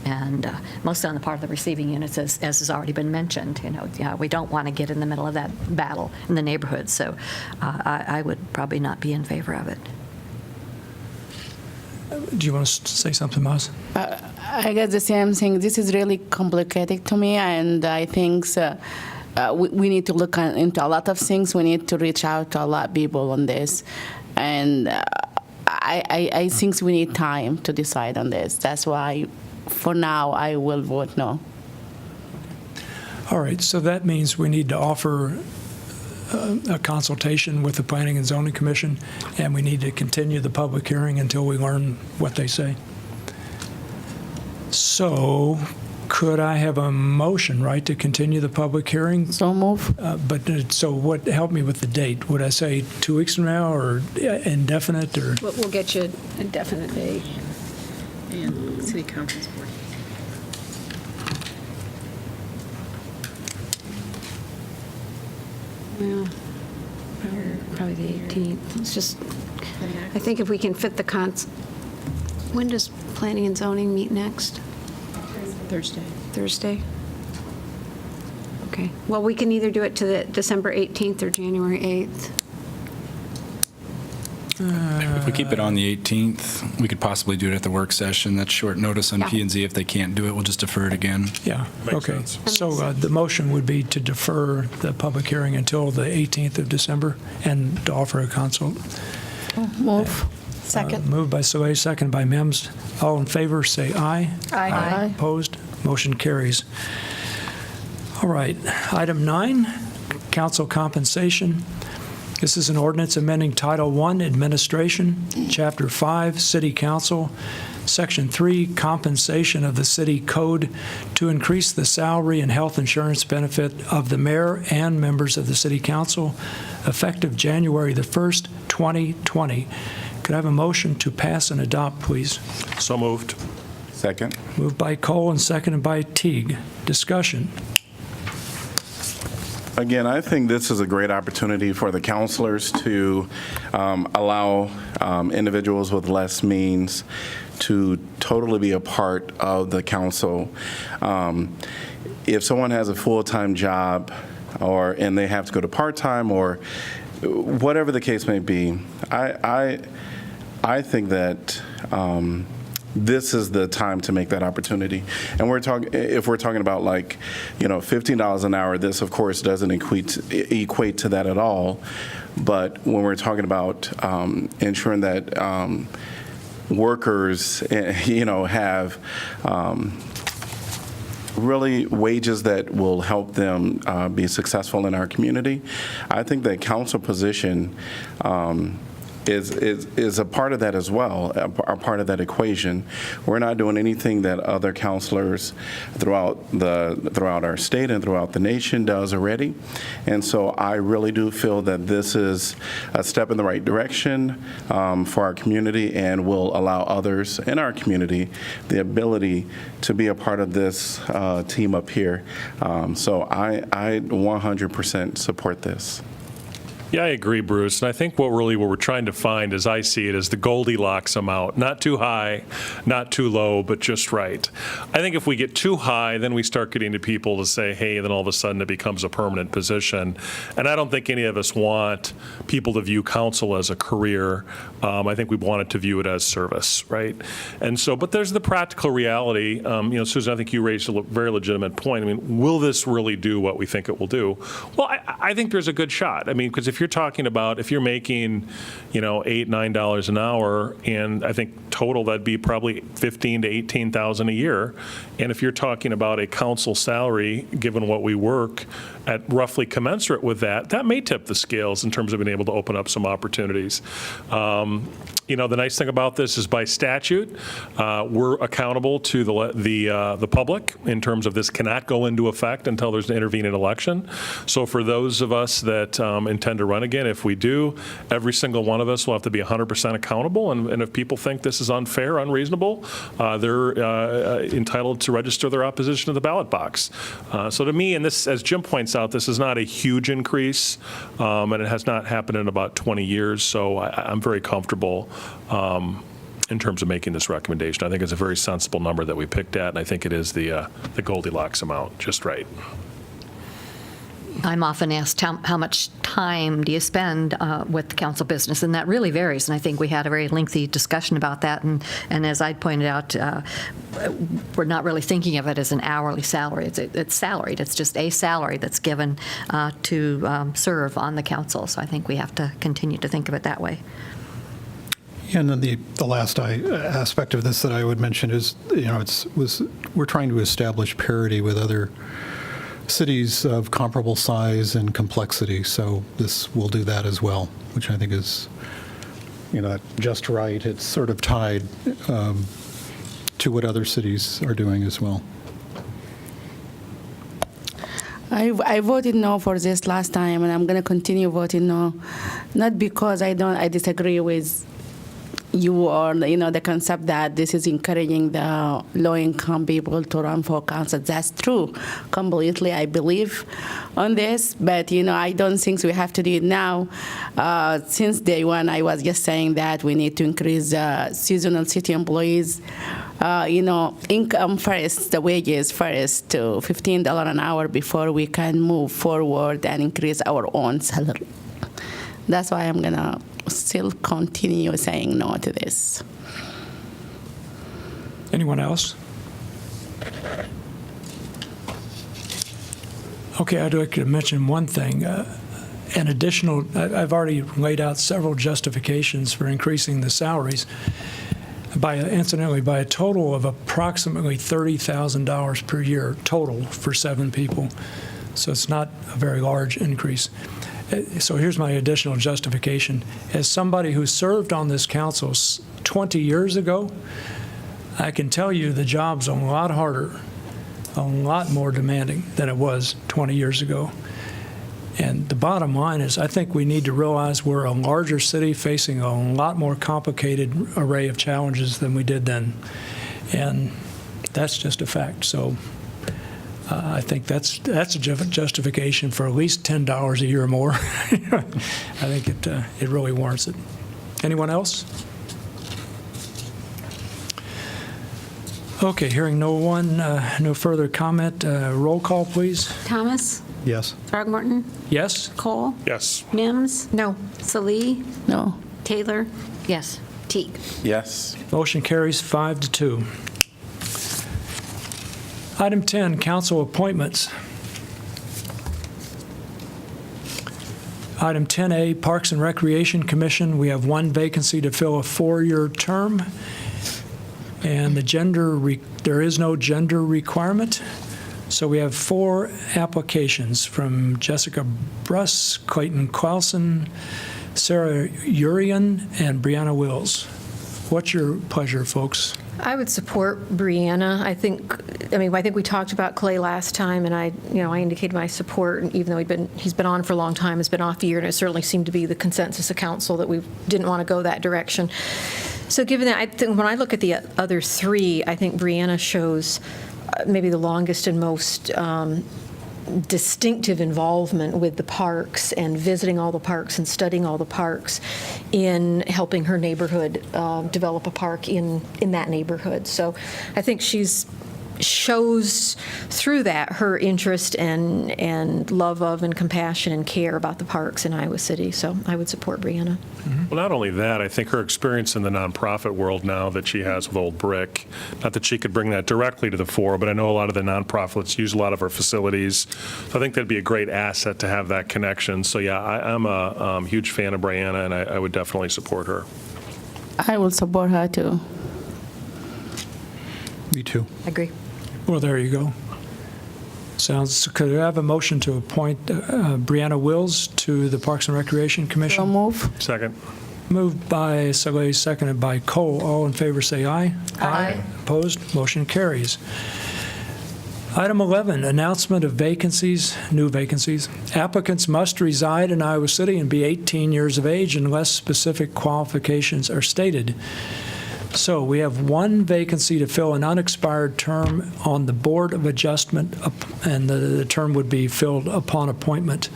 Speaker 3: And mostly on the part of the receiving units, as has already been mentioned. We don't want to get in the middle of that battle in the neighborhood. So I would probably not be in favor of it.
Speaker 1: Do you want to say something, Maz?
Speaker 13: I guess the same thing. This is really complicated to me, and I think we need to look into a lot of things. We need to reach out to a lot of people on this, and I think we need time to decide on this. That's why, for now, I will vote no.
Speaker 1: All right, so that means we need to offer a consultation with the Planning and Zoning Commission, and we need to continue the public hearing until we learn what they say. So could I have a motion, right, to continue the public hearing?
Speaker 13: So move.
Speaker 1: So help me with the date. Would I say 2 weeks from now, or indefinite, or?
Speaker 4: We'll get you a definite date and city conference board. Well, probably the 18th. It's just, I think if we can fit the when does Planning and Zoning meet next? Thursday? Okay. Well, we can either do it to the December 18th or January 8th.
Speaker 7: If we keep it on the 18th, we could possibly do it at the work session. That's short notice on
Speaker 4: Yeah.
Speaker 7: P&Z. If they can't do it, we'll just defer it again.
Speaker 1: Yeah,
Speaker 9: Makes
Speaker 1: okay.
Speaker 9: sense.
Speaker 1: So the motion would be to defer the public hearing until the 18th of December and to offer a consult.
Speaker 13: Move.
Speaker 2: Second.
Speaker 1: Moved by Soleil, second by Mims. All in favor, say aye.
Speaker 2: Aye.
Speaker 1: Opposed? Motion carries. All right, item 9, council compensation. This is an ordinance amending Title I, Administration, Chapter 5, City Council, Section 3, Compensation of the City Code to increase the salary and health insurance benefit of the mayor and members of the City Council effective January the 1st, 2020. Could I have a motion to pass and adopt, please?
Speaker 9: So moved.
Speaker 5: Second.
Speaker 1: Moved by Cole and seconded by Teague. Discussion.
Speaker 5: Again, I think this is a great opportunity for the counselors to allow individuals with less means to totally be a part of the council. If someone has a full-time job and they have to go to part-time or whatever the case may be, I think that this is the time to make that opportunity. And if we're talking about like, $15 an hour, this of course doesn't equate to that at all. But when we're talking about ensuring that workers, have really wages that will help them be successful in our community, I think that council position is a part of that as well, a part of that equation. We're not doing anything that other counselors throughout our state and throughout the nation does already. And so I really do feel that this is a step in the right direction for our community and will allow others in our community the ability to be a part of this team up here. So I 100% support this.
Speaker 9: Yeah, I agree, Bruce. And I think what we're trying to find, as I see it, is the Goldilocks amount. Not too high, not too low, but just right. I think if we get too high, then we start getting to people to say, hey, then all of a sudden it becomes a permanent position. And I don't think any of us want people to view council as a career. I think we wanted to view it as service, right? And so, but there's the practical reality. Susan, I think you raised a very legitimate point. I mean, will this really do what we think it will do? Well, I think there's a good shot. I mean, because if you're talking about, if you're making, $8, $9 an hour, and I think total that'd be probably $15,000 to $18,000 a year. And if you're talking about a council salary, given what we work at roughly commensurate with that, that may tip the scales in terms of being able to open up some opportunities. The nice thing about this is by statute, we're accountable to the public in terms of this cannot go into effect until there's an intervening election. So for those of us that intend to run again, if we do, every single one of us will have to be 100% accountable. And if people think this is unfair, unreasonable, they're entitled to register their opposition to the ballot box. So to me, and this, as Jim points out, this is not a huge increase, and it has not happened in about 20 years. So I'm very comfortable in terms of making this recommendation. I think it's a very sensible number that we picked at, and I think it is the Goldilocks amount, just right.
Speaker 3: I'm often asked how much time do you spend with council business, and that really varies. And I think we had a very lengthy discussion about that. And as I pointed out, we're not really thinking of it as an hourly salary. It's salaried. It's just a salary that's given to serve on the council. So I think we have to continue to think of it that way.
Speaker 12: And then the last aspect of this that I would mention is, we're trying to establish parity with other cities of comparable size and complexity. So this will do that as well, which I think is, just right. It's sort of tied to what other cities are doing as well.
Speaker 13: I voted no for this last time, and I'm going to continue voting no, not because I disagree with you or the concept that this is encouraging the low-income people to run for council. That's true completely. I believe on this, but I don't think we have to do it now. Since day one, I was just saying that we need to increase seasonal city employees income first, the wages first, to $15 an hour before we can move forward and increase our own salary. That's why I'm gonna still continue saying no to this.
Speaker 1: Anyone else? Okay, I'd like to mention one thing. An additional, I've already laid out several justifications for increasing the salaries, incidentally, by a total of approximately $30,000 per year total for 7 people. So it's not a very large increase. So here's my additional justification. As somebody who served on this council 20 years ago, I can tell you the job's a lot harder, a lot more demanding than it was 20 years ago. And the bottom line is, I think we need to realize we're a larger city facing a lot more complicated array of challenges than we did then. And that's just a fact. So I think that's a justification for at least $10 a year more. I think it really warrants it. Anyone else? Okay, hearing no further comment. Roll call, please.
Speaker 4: Thomas?
Speaker 12: Yes.
Speaker 4: Throgmorton?
Speaker 1: Yes?
Speaker 4: Cole?
Speaker 9: Yes.
Speaker 4: Mims?
Speaker 2: No.
Speaker 4: Salee?
Speaker 13: No.
Speaker 4: Taylor?
Speaker 3: Yes.
Speaker 4: Teague?
Speaker 5: Yes.
Speaker 1: Motion carries 5-2. Item 10, council appointments. Item 10A, Parks and Recreation Commission. We have one vacancy to fill a 4-year term. And there is no gender requirement. So we have 4 applications from Jessica Bruss, Clayton Clausen, Sarah Urian, and Brianna Wills. What's your pleasure, folks?
Speaker 2: I would support Brianna. I think we talked about Clay last time, and I indicated my support, and even though he's been on for a long time, has been off a year, and it certainly seemed to be the consensus of council that we didn't want to go that direction. So given that, I think when I look at the other 3, I think Brianna shows maybe the longest and most distinctive involvement with the parks and visiting all the parks and studying all the parks in helping her neighborhood develop a park in that neighborhood. So I think shows through that her interest and love of and compassion and care about the parks in Iowa City. So I would support Brianna.
Speaker 9: Well, not only that, I think her experience in the nonprofit world now that she has with Old Brick, not that she could bring that directly to the fore, but I know a lot of the nonprofits use a lot of her facilities. So I think that'd be a great asset to have that connection. So yeah, I'm a huge fan of Brianna, and I would definitely support her.
Speaker 13: I will support her too.
Speaker 12: Me too.
Speaker 3: I agree.
Speaker 1: Well, there you go. Could I have a motion to appoint Brianna Wills to the Parks and Recreation
Speaker 13: So
Speaker 1: Commission?
Speaker 13: move.
Speaker 9: Second.
Speaker 1: Moved by Saleh, seconded by Cole. All in favor, say aye. Aye. Opposed? Motion carries. Item 11, announcement of vacancies, new vacancies. Applicants must reside in Iowa City and be 18 years of age unless specific qualifications are stated. So we have one vacancy to fill an unexpired term on the Board of Adjustment, and the term would be filled upon appointment.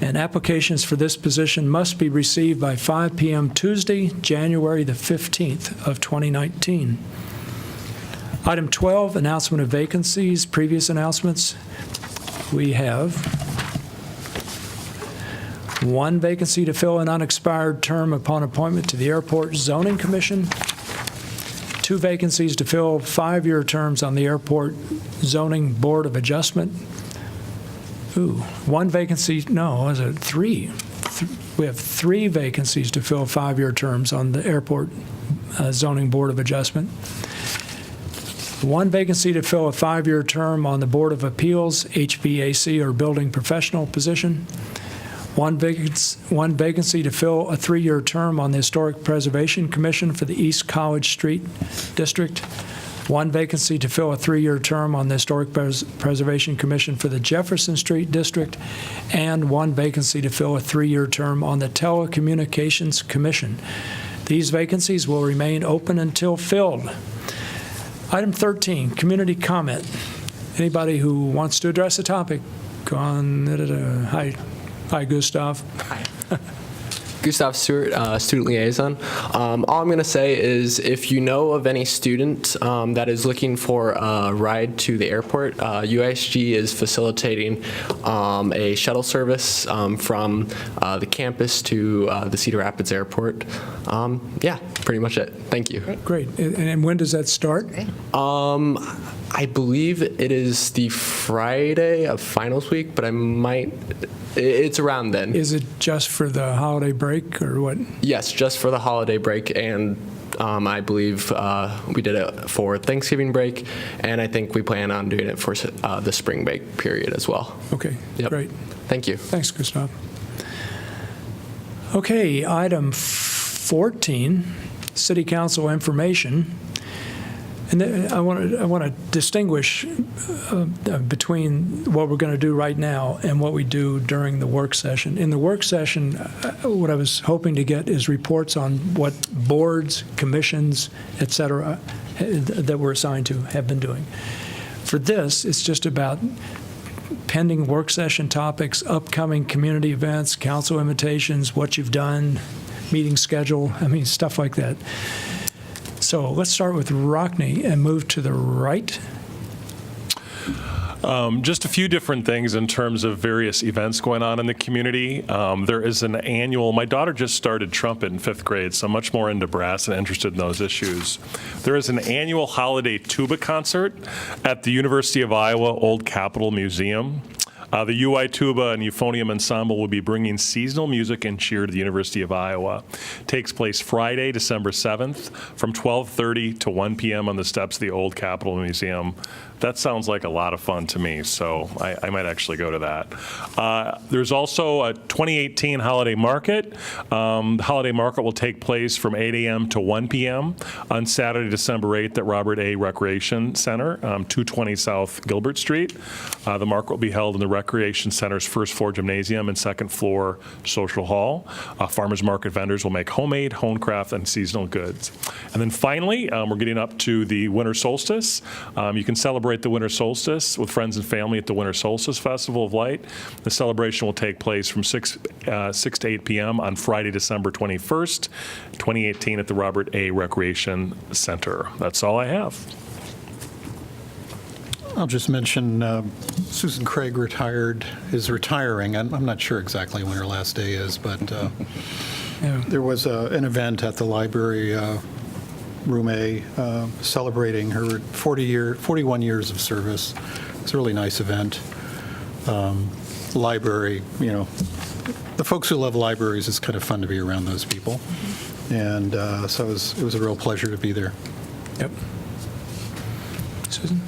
Speaker 1: And applications for this position must be received by 5 p.m. Tuesday, January the 15th of 2019. Item 12, announcement of vacancies, previous announcements. We have one vacancy to fill an unexpired term upon appointment to the Airport Zoning Commission. 2 vacancies to fill 5-year terms on the Airport Zoning Board of Adjustment. Ooh, 1 vacancy, no, was it 3? We have 3 vacancies to fill 5-year terms on the Airport Zoning Board of Adjustment. 1 vacancy to fill a 5-year term on the Board of Appeals, HVAC, or building professional position. One vacancy to fill a 3-year term on the Historic Preservation Commission for the East College Street District. 1 vacancy to fill a 3-year term on the Historic Preservation Commission for the Jefferson Street District. And 1 vacancy to fill a 3-year term on the Telecommunications Commission. These vacancies will remain open until filled. Item 13, community comment. Anybody who wants to address the topic, go on. Hi, Gustav.
Speaker 14: Hi. Gustav Stewart, student liaison. All I'm going to say is if you know of any student that is looking for a ride to the airport, UISG is facilitating a shuttle service from the campus to the Cedar Rapids Airport. Yeah, pretty much it. Thank you.
Speaker 1: Great. And when does that start?
Speaker 14: I believe it is the Friday of finals week, but it's around then.
Speaker 1: Is it just for the holiday break or what?
Speaker 14: Yes, just for the holiday break, and I believe we did it for Thanksgiving break, and I think we plan on doing it for the spring break period as well.
Speaker 1: Okay,
Speaker 14: Yep.
Speaker 1: Great.
Speaker 14: Thank you.
Speaker 1: Thanks, Gustav. Okay, item 14, City Council information. And then I want to distinguish between what we're going to do right now and what we do during the work session. In the work session, what I was hoping to get is reports on what boards, commissions, et cetera, that we're assigned to have been doing. For this, it's just about pending work session topics, upcoming community events, council invitations, what you've done, meeting schedule, stuff like that. So let's start with Rockne and move to the right.
Speaker 9: Just a few different things in terms of various events going on in the community. There is an annual, my daughter just started trumpet in 5th grade, so I'm much more into brass and interested in those issues. There is an annual holiday tuba concert at the University of Iowa Old Capitol Museum. The UI Tuba and Euphonium Ensemble will be bringing seasonal music and cheer to the University of Iowa. It takes place Friday, December 7th from 12:30 to 1 p.m. on the steps of the Old Capitol Museum. That sounds like a lot of fun to me, so I might actually go to that. There's also a 2018 Holiday Market. The Holiday Market will take place from 8 a.m. to 1 p.m. on Saturday, December 8th at Robert A. Recreation Center, 220 South Gilbert Street. The market will be held in the Recreation Center's first floor gymnasium and second floor social hall. Farmers market vendors will make homemade, homecraft, and seasonal goods. And then finally, we're getting up to the winter solstice. You can celebrate the winter solstice with friends and family at the Winter Solstice Festival of Light. The celebration will take place from 6 to 8 p.m. on Friday, December 21st, 2018 at the Robert A. Recreation Center. That's all I have.
Speaker 12: I'll just mention Susan Craig is retiring. I'm not sure exactly when her last day is, but there was an event at the library, Room A, celebrating her 41 years of service. It's a really nice event. Library, the folks who love libraries, it's kind of fun to be around those people. And so it was a real pleasure to be there.
Speaker 1: Yep. Susan?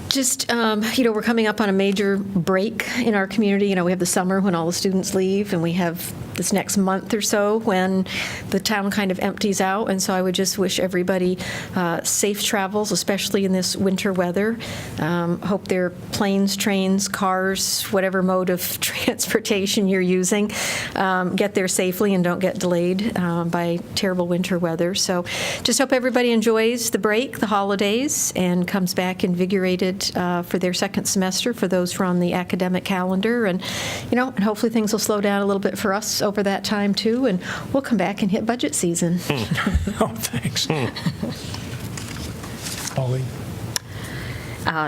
Speaker 2: Just, we're coming up on a major break in our community. We have the summer when all the students leave, and we have this next month or so when the town kind of empties out. And so I would just wish everybody safe travels, especially in this winter weather. Hope their planes, trains, cars, whatever mode of transportation you're using, get there safely and don't get delayed by terrible winter weather. So just hope everybody enjoys the break, the holidays, and comes back invigorated for their second semester for those who are on the academic calendar. And, and hopefully things will slow down a little bit for us over that time, too, and we'll come back and hit budget season.
Speaker 1: Oh, thanks. Pauline?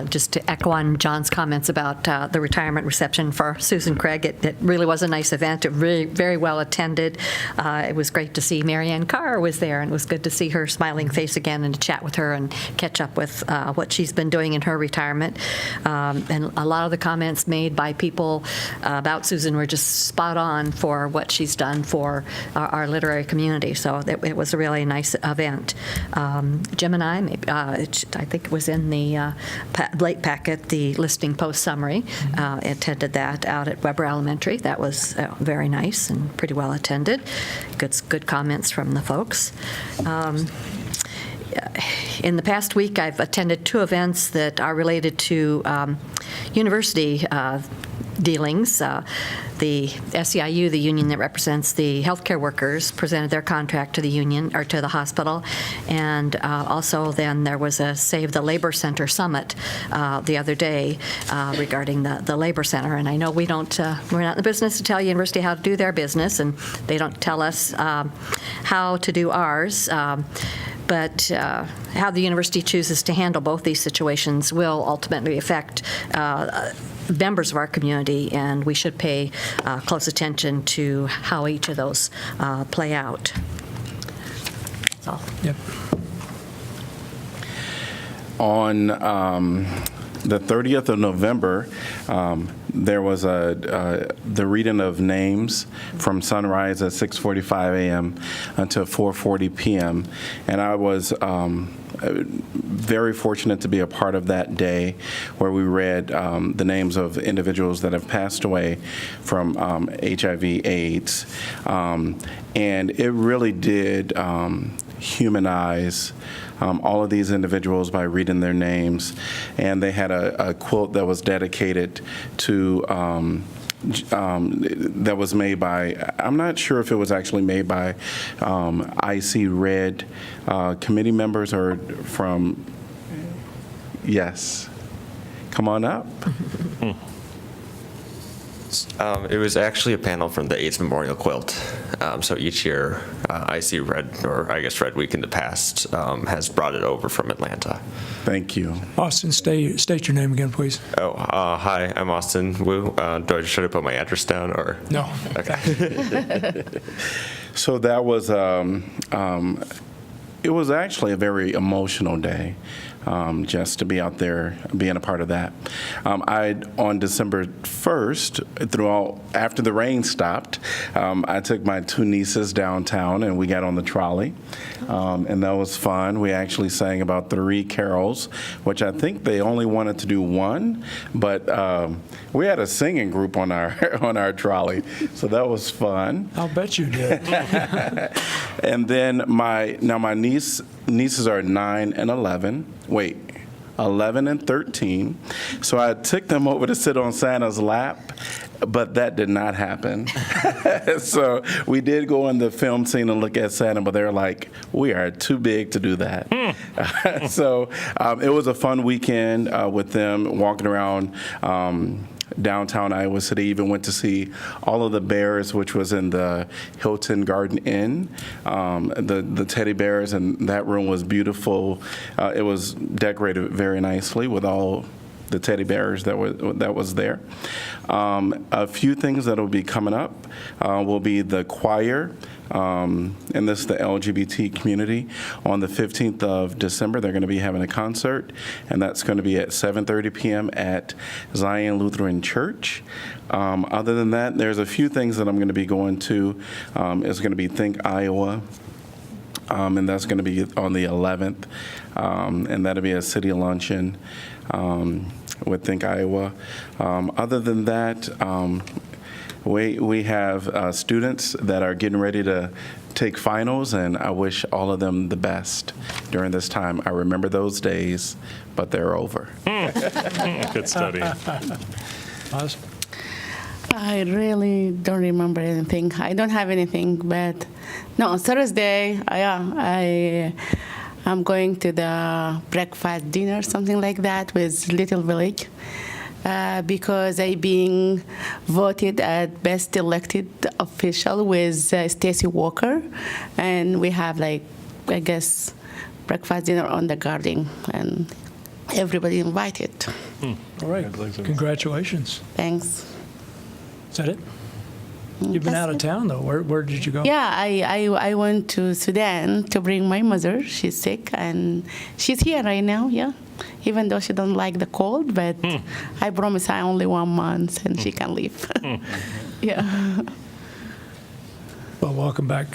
Speaker 3: Just to echo on John's comments about the retirement reception for Susan Craig, it really was a nice event. It really very well attended. It was great to see Marianne Carr was there, and it was good to see her smiling face again and to chat with her and catch up with what she's been doing in her retirement. And a lot of the comments made by people about Susan were just spot on for what she's done for our literary community. So it was a really nice event. Jim and I think it was in the late packet, the listing post summary, attended that out at Weber Elementary. That was very nice and pretty well attended. Good comments from the folks. In the past week, I've attended 2 events that are related to university dealings. The SEIU, the union that represents the healthcare workers, presented their contract to the union or to the hospital, and also then there was a Save the Labor Center Summit the other day regarding the Labor Center. And I know we're not in the business to tell university how to do their business, and they don't tell us how to do ours. But how the university chooses to handle both these situations will ultimately affect members of our community, and we should pay close attention to how each of those play out. So.
Speaker 1: Yep.
Speaker 5: On the 30th of November, there was the reading of names from sunrise at 6:45 a.m. until 4:40 p.m. And I was very fortunate to be a part of that day where we read the names of individuals that have passed away from HIV/AIDS. And it really did humanize all of these individuals by reading their names. And they had a quilt that was dedicated to that was made by, I'm not sure if it was actually made by IC Red committee members or from, yes. Come on up.
Speaker 15: It was actually a panel from the AIDS Memorial Quilt. So each year, IC Red, or I guess Red Week in the past, has brought it over from Atlanta.
Speaker 5: Thank you.
Speaker 1: Austin, state your name again, please.
Speaker 15: Oh, hi, I'm Austin Wu. Do I should I put my address down or?
Speaker 1: No.
Speaker 15: Okay.
Speaker 5: So that was, it was actually a very emotional day. Just to be out there, being a part of that. On December 1st, after the rain stopped, I took my two nieces downtown and we got on the trolley, and that was fun. We actually sang about 3 carols, which I think they only wanted to do 1, but we had a singing group on our trolley, so that was fun.
Speaker 1: I'll bet you did.
Speaker 5: And then my nieces are 9 and 11. 11 and 13. So I took them over to sit on Santa's lap, but that did not happen. So we did go in the film scene and look at Santa, but they're like, we are too big to do that. So it was a fun weekend with them walking around downtown Iowa City. Even went to see all of the bears, which was in the Hilton Garden Inn, the teddy bears, and that room was beautiful. It was decorated very nicely with all the teddy bears that was there. A few things that will be coming up will be the choir, and this is the LGBT community. On the 15th of December, they're going to be having a concert, and that's going to be at 7:30 p.m. at Zion Lutheran Church. Other than that, there's a few things that I'm going to be going to. It's going to be Think Iowa. And that's going to be on the 11th, and that'll be a city luncheon with Think Iowa. Other than that, we have students that are getting ready to take finals, and I wish all of them the best during this time. I remember those days, but they're over.
Speaker 9: Good study.
Speaker 13: I really don't remember anything. I don't have anything, but no, on Thursday, I'm going to the breakfast dinner, something like that, with Little Village, because I being voted as best elected official with Stacy Walker, and we have I guess, breakfast dinner on the garden, and everybody invited.
Speaker 1: All right. Congratulations.
Speaker 13: Thanks.
Speaker 1: Is that it? You've been out of town, though. Where did you go?
Speaker 13: Yeah, I went to Sudan to bring my mother. She's sick, and she's here right now, yeah. Even though she don't like the cold, but I promise her only 1 month, and she can leave. Yeah.
Speaker 1: Well, welcome back.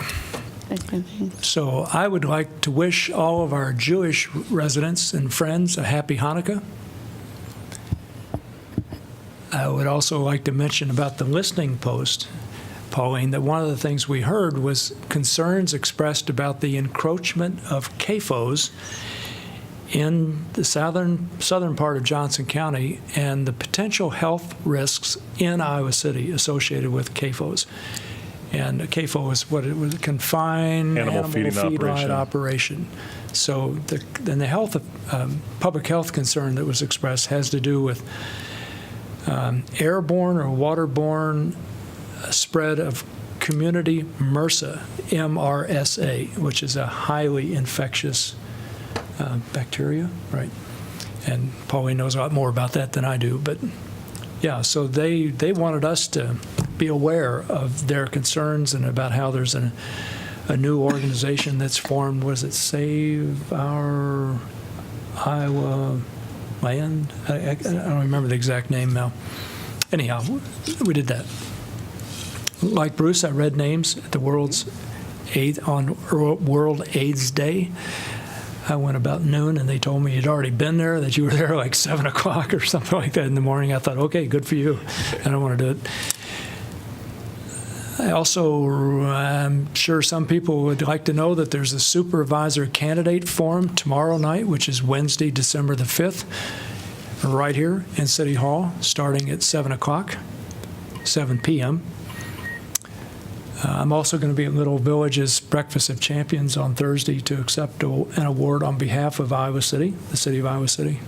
Speaker 1: So I would like to wish all of our Jewish residents and friends a happy Hanukkah. I would also like to mention about the listening post, Pauline, that one of the things we heard was concerns expressed about the encroachment of CAFOs in the southern part of Johnson County and the potential health risks in Iowa City associated with CAFOs. And a CAFO is what it was, confined animal feed line operation. So then the health public health concern that was expressed has to do with airborne or waterborne spread of community MRSA, MRSA, which is a highly infectious bacteria, right? And Pauline knows a lot more about that than I do, but yeah, so they wanted us to be aware of their concerns and about how there's a new organization that's formed. Was it Save Our Iowa Land? I don't remember the exact name now. Anyhow, we did that. Like Bruce, I read names at the World AIDS Day. I went about noon, and they told me you'd already been there, that you were there like 7 o'clock or something like that in the morning. I thought, okay, good for you. I don't want to do it. Also, I'm sure some people would like to know that there's a supervisor candidate forum tomorrow night, which is Wednesday, December the 5th, right here in City Hall, starting at 7 o'clock, 7 p.m. I'm also going to be at Little Village's Breakfast of Champions on Thursday to accept an award on behalf of Iowa City, the city of Iowa City.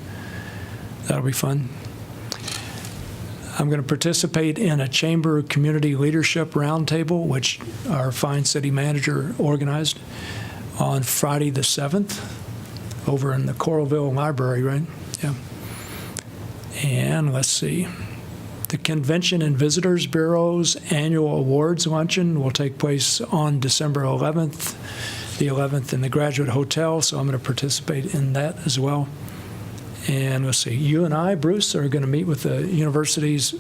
Speaker 1: That'll be fun. I'm going to participate in a Chamber Community Leadership Roundtable, which our fine city manager organized, on Friday the 7th over in the Coralville Library, right? Yeah. And let's see. The Convention and Visitors Bureau's annual awards luncheon will take place on December 11th, the 11th in the Graduate Hotel, so I'm going to participate in that as well. And let's see, you and I, Bruce, are going to meet with the university's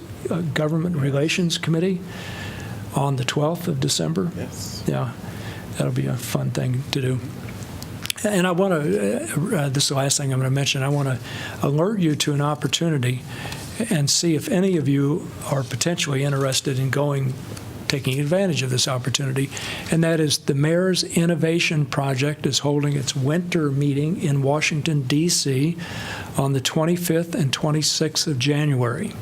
Speaker 1: Government Relations Committee on the 12th of December.
Speaker 5: Yes.
Speaker 1: Yeah, that'll be a fun thing to do. And I want to, this is the last thing I'm going to mention, I want to alert you to an opportunity and see if any of you are potentially interested in taking advantage of this opportunity, and that is the Mayor's Innovation Project is holding its winter meeting in Washington, D.C. on the 25th and 26th of January.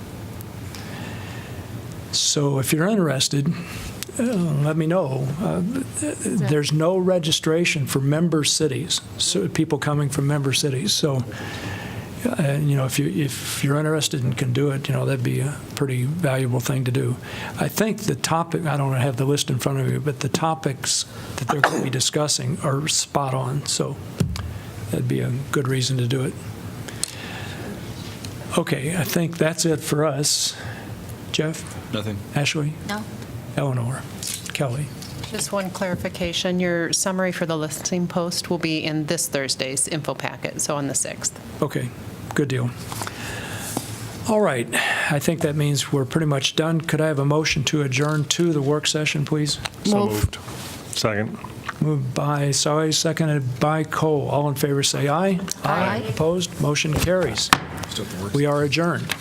Speaker 1: So if you're interested, let me know. There's no registration for member cities, so people coming from member cities. So if you're interested and can do it, that'd be a pretty valuable thing to do. I think the topic, I don't have the list in front of me, but the topics that they're going to be discussing are spot on, so that'd be a good reason to do it. Okay, I think that's it for us. Jeff?
Speaker 7: Nothing.
Speaker 1: Ashley?
Speaker 3: No.
Speaker 1: Eleanor? Kelly?
Speaker 16: Just one clarification. Your summary for the listing post will be in this Thursday's info packet, so on the 6th.
Speaker 1: Okay, good deal. All right, I think that means we're pretty much done. Could I have a motion to adjourn to the work session, please?
Speaker 9: So moved. Second.
Speaker 1: Moved by Sully, seconded by Cole. All in favor say aye.
Speaker 3: Aye.
Speaker 1: Opposed? Motion carries. We are adjourned.